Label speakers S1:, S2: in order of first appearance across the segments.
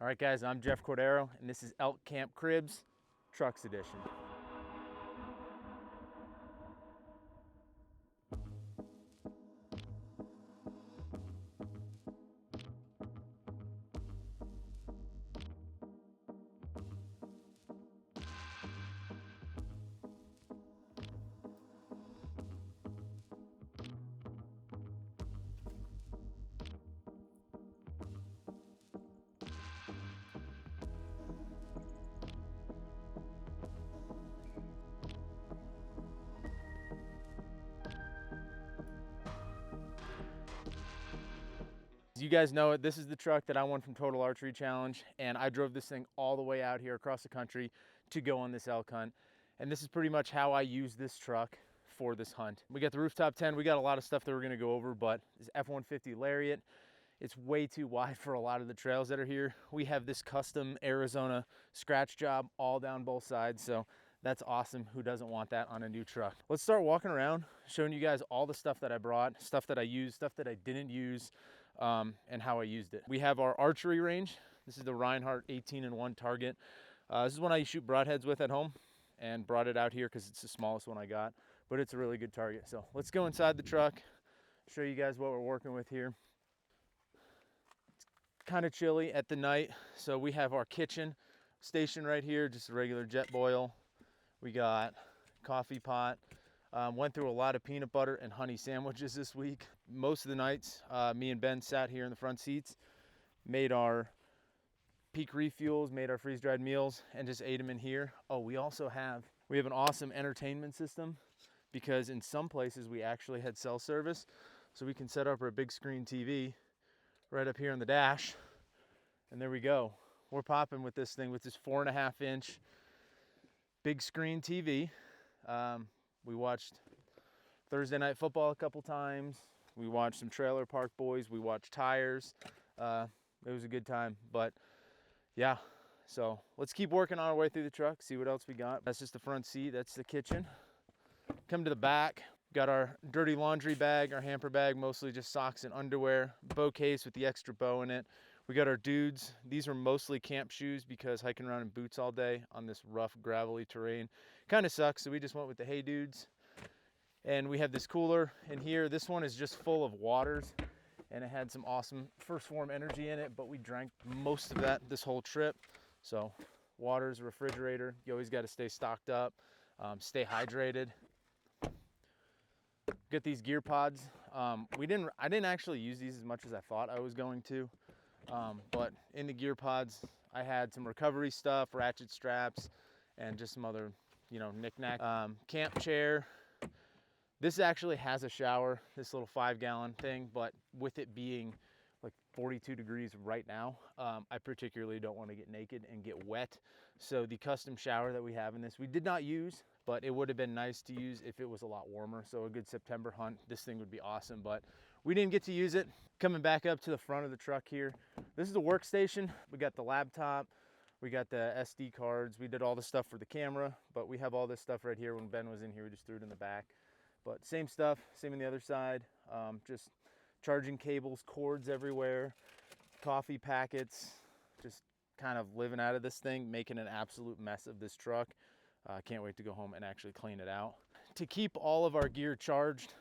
S1: All right, guys, I'm Jeff Cordero, and this is Elk Camp Cribs Trucks Edition. As you guys know it, this is the truck that I won from Total Archery Challenge, and I drove this thing all the way out here across the country to go on this elk hunt. And this is pretty much how I use this truck for this hunt. We got the rooftop 10, we got a lot of stuff that we're gonna go over, but this F-150 Lariat, it's way too wide for a lot of the trails that are here. We have this custom Arizona scratch job all down both sides, so that's awesome. Who doesn't want that on a new truck? Let's start walking around, showing you guys all the stuff that I brought, stuff that I used, stuff that I didn't use, and how I used it. We have our archery range. This is the Reinhardt 18-1 target. This is one I shoot broadheads with at home, and brought it out here because it's the smallest one I got, but it's a really good target. So let's go inside the truck, show you guys what we're working with here. It's kind of chilly at the night, so we have our kitchen station right here, just a regular jet boil. We got coffee pot. Went through a lot of peanut butter and honey sandwiches this week. Most of the nights, me and Ben sat here in the front seats, made our peak refuels, made our freeze-dried meals, and just ate them in here. Oh, we have an awesome entertainment system, because in some places we actually had cell service, so we can set up our big screen TV right up here on the dash, and there we go. We're popping with this thing, with this 4.5-inch big screen TV. We watched Thursday Night Football a couple times. We watched some Trailer Park Boys. We watched Tires. It was a good time, but yeah. So let's keep working our way through the truck, see what else we got. That's just the front seat. That's the kitchen. Come to the back. Got our dirty laundry bag, our hamper bag, mostly just socks and underwear. Bow case with the extra bow in it. We got our dudes. These are mostly camp shoes because hiking around in boots all day on this rough, gravelly terrain kind of sucks. So we just went with the Hey Dudes. And we have this cooler in here. This one is just full of waters, and it had some awesome First Form energy in it, but we drank most of that this whole trip. So water's a refrigerator. You always got to stay stocked up, stay hydrated. Get these gear pods. I didn't actually use these as much as I thought I was going to. But in the gear pods, I had some recovery stuff, ratchet straps, and just some other, knick-knack. Camp chair. This actually has a shower, this little 5-gallon thing, but with it being like 42 degrees right now, I particularly don't want to get naked and get wet. So the custom shower that we have in this, we did not use, but it would have been nice to use if it was a lot warmer. So a good September hunt, this thing would be awesome, but we didn't get to use it. Coming back up to the front of the truck here, this is the workstation. We got the laptop, we got the SD cards, we did all the stuff for the camera, but we have all this stuff right here. When Ben was in here, we just threw it in the back. But same stuff, same on the other side. Just charging cables, cords everywhere, coffee packets, just kind of living out of this thing, making an absolute mess of this truck. Can't wait to go home and actually clean it out. To keep all of our gear charged,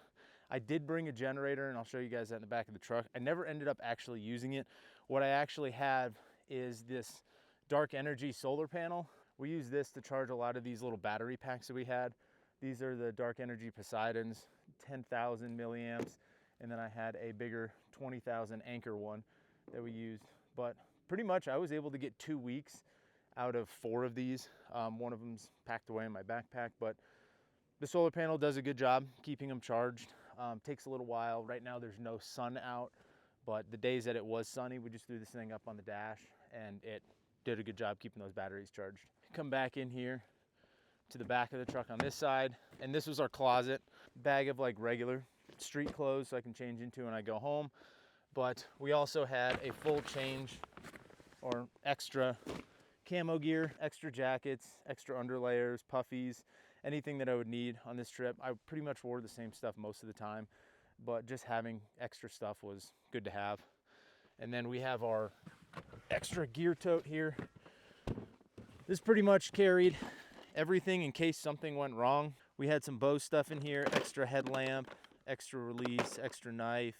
S1: I did bring a generator, and I'll show you guys that in the back of the truck. I never ended up actually using it. What I actually have is this Dark Energy solar panel. We use this to charge a lot of these little battery packs that we had. These are the Dark Energy Poseidons, 10,000 milliamps. And then I had a bigger 20,000 Anchor one that we used. But pretty much I was able to get 2 weeks out of 4 of these. One of them's packed away in my backpack, but the solar panel does a good job keeping them charged. Takes a little while. Right now there's no sun out, but the days that it was sunny, we just threw this thing up on the dash, and it did a good job keeping those batteries charged. Come back in here to the back of the truck on this side, and this was our closet. Bag of like regular street clothes so I can change into when I go home, but we also had a full change or extra camo gear, extra jackets, extra underlayers, puffies, anything that I would need on this trip. I pretty much wore the same stuff most of the time, but just having extra stuff was good to have. And then we have our extra gear tote here. This pretty much carried everything in case something went wrong. We had some bow stuff in here, extra headlamp, extra release, extra knife.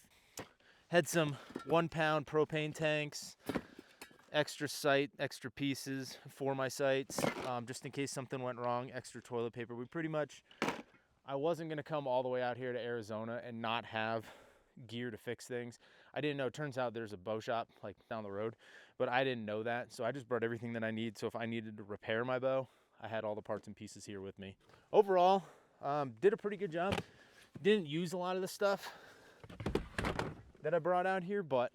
S1: Had some 1 pound propane tanks, extra sight, extra pieces for my sights, just in case something went wrong, extra toilet paper. We pretty much, I wasn't gonna come all the way out here to Arizona and not have gear to fix things. I didn't know, turns out there's a bow shop like down the road, but I didn't know that. So I just brought everything that I need. So if I needed to repair my bow, I had all the parts and pieces here with me. Overall, did a pretty good job. Didn't use a lot of the stuff that I brought out here, but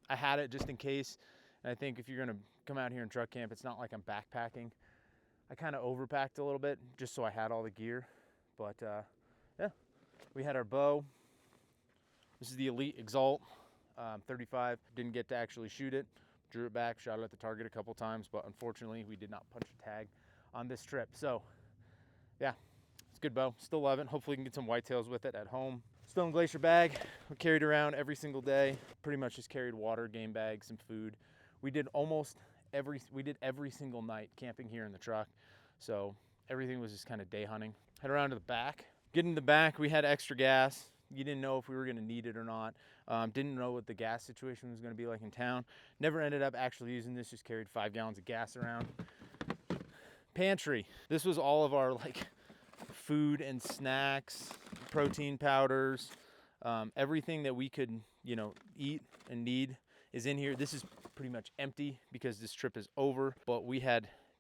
S1: I had it just in case. And I think if you're gonna come out here and truck camp, it's not like I'm backpacking. I kind of overpacked a little bit just so I had all the gear. But yeah, we had our bow. This is the Elite Exalt 35. Didn't get to actually shoot it. Drew it back, shot it at the target a couple times, but unfortunately we did not punch a tag on this trip. So yeah, it's a good bow. Still love it. Hopefully we can get some whitetails with it at home. Stone Glacier bag, we carried around every single day. Pretty much just carried water, game bags, some food. We did every single night camping here in the truck. So everything was just kind of day hunting. Head around to the back. Getting to the back, we had extra gas. You didn't know if we were gonna need it or not. Didn't know what the gas situation was gonna be like in town. Never ended up actually using this, just carried 5 gallons of gas around. Pantry. This was all of our like food and snacks, protein powders, everything that we could, eat and need is in here. This is pretty much empty because this trip is over, but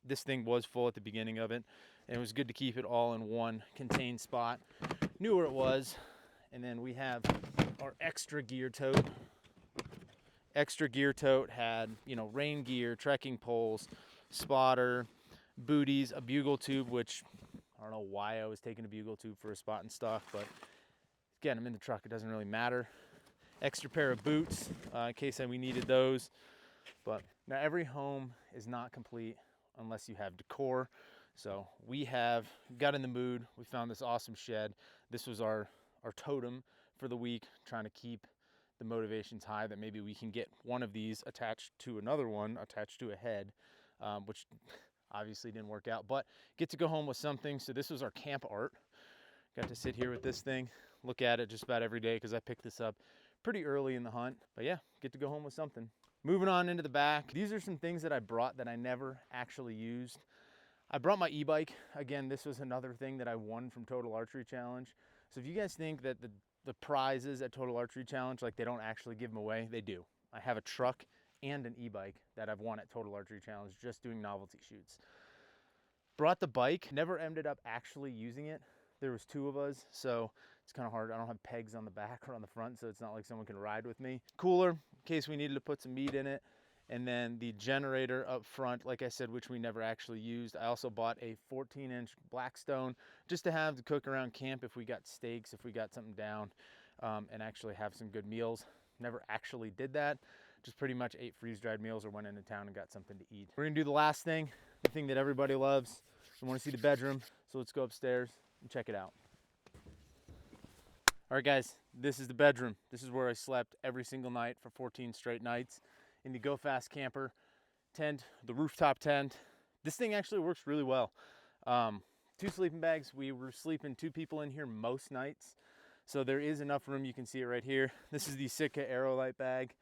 S1: this thing was full at the beginning of it, and it was good to keep it all in one contained spot. Knew where it was. And then we have our extra gear tote. Extra gear tote had, rain gear, trekking poles, spotter, booties, a bugle tube, which I don't know why I was taking a bugle tube for a spot and stuff, but again, I'm in the truck, it doesn't really matter. Extra pair of boots in case we needed those. But now every home is not complete unless you have decor. So we got in the mood. We found this awesome shed. This was our totem for the week, trying to keep the motivations high that maybe we can get one of these attached to another one, attached to a head, which obviously didn't work out, but get to go home with something. So this was our camp art. Got to sit here with this thing, look at it just about every day because I picked this up pretty early in the hunt. But yeah, get to go home with something. Moving on into the back, these are some things that I brought that I never actually used. I brought my e-bike. Again, this was another thing that I won from Total Archery Challenge. So if you guys think that the prizes at Total Archery Challenge, like they don't actually give them away, they do. I have a truck and an e-bike that I've won at Total Archery Challenge just doing novelty shoots. Brought the bike, never ended up actually using it. There was 2 of us, so it's kind of hard. I don't have pegs on the back or on the front, so it's not like someone can ride with me. Cooler, in case we needed to put some meat in it. And then the generator up front, like I said, which we never actually used. I also bought a 14-inch Blackstone just to have to cook around camp if we got steaks, if we got something down, and actually have some good meals. Never actually did that. Just pretty much ate freeze-dried meals or went into town and got something to eat. We're gonna do the last thing, the thing that everybody loves. I wanna see the bedroom, so let's go upstairs and check it out. All right, guys, this is the bedroom. This is where I slept every single night for 14 straight nights. In the Go Fast camper tent, the rooftop tent. This thing actually works really well. 2 sleeping bags. We were sleeping 2 people in here most nights. So there is enough room. You can see it right here. This is the Sitka Aerolite bag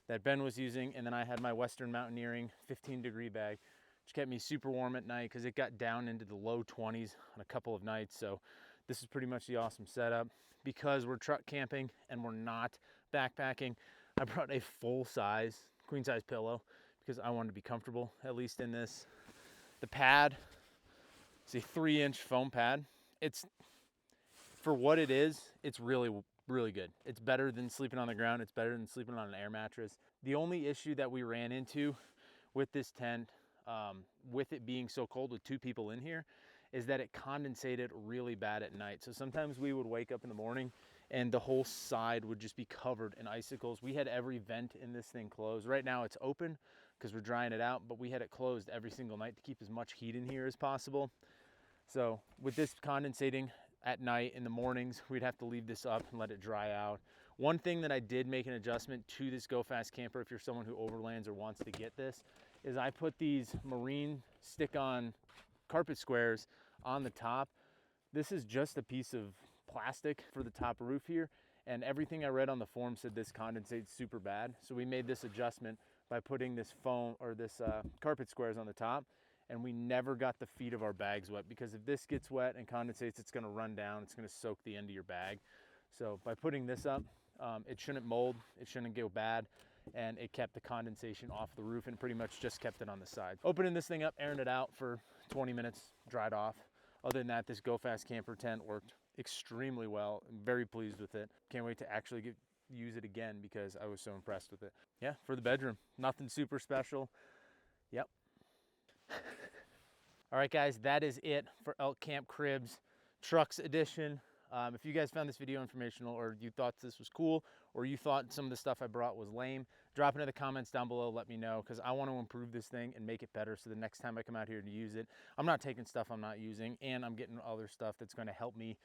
S1: that Ben was using. And then I had my Western Mountaineering 15-degree bag, which kept me super warm at night because it got down into the low 20s on a couple of nights. So this is pretty much the awesome setup. Because we're truck camping and we're not backpacking, I brought a full-size queen size pillow because I wanted to be comfortable, at least in this. The pad, it's a 3-inch foam pad. It's, for what it is, it's really, really good. It's better than sleeping on the ground. It's better than sleeping on an air mattress. The only issue that we ran into with this tent, with it being so cold with 2 people in here, is that it condensated really bad at night. So sometimes we would wake up in the morning and the whole side would just be covered in icicles. We had every vent in this thing closed. Right now it's open because we're drying it out, but we had it closed every single night to keep as much heat in here as possible. So with this condensating at night, in the mornings, we'd have to leave this up and let it dry out. One thing that I did make an adjustment to this Go Fast camper, if you're someone who overlands or wants to get this, is I put these marine stick-on carpet squares on the top. This is just a piece of plastic for the top roof here, and everything I read on the form said this condensates super bad. So we made this adjustment by putting this foam or this carpet squares on the top, and we never got the feet of our bags wet, because if this gets wet and condensates, it's gonna run down, it's gonna soak the end of your bag. So by putting this up, it shouldn't mold, it shouldn't go bad, and it kept the condensation off the roof and pretty much just kept it on the side. Opening this thing up, airing it out for 20 minutes, dried off. Other than that, this Go Fast camper tent worked extremely well. I'm very pleased with it. Can't wait to actually use it again because I was so impressed with it. Yeah, for the bedroom, nothing super special. Yep. All right, guys, that is it for Elk Camp Cribs Trucks Edition. If you guys found this video informational, or you thought this was cool, or you thought some of the stuff I brought was lame, drop it in the comments down below, let me know, because I want to improve this thing and make it better so the next time I come out here to use it, I'm not taking stuff I'm not using, and I'm getting other stuff that's going to help me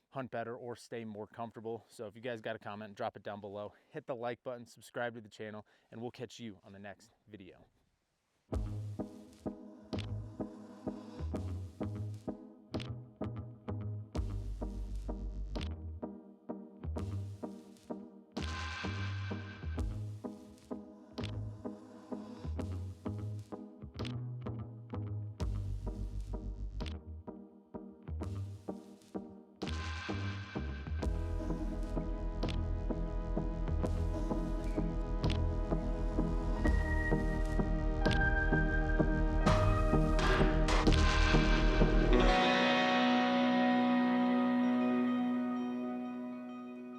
S1: hunt better or stay more comfortable. So if you guys got a comment, drop it down below. Hit the like button, subscribe to the channel, and we'll catch you on the next video.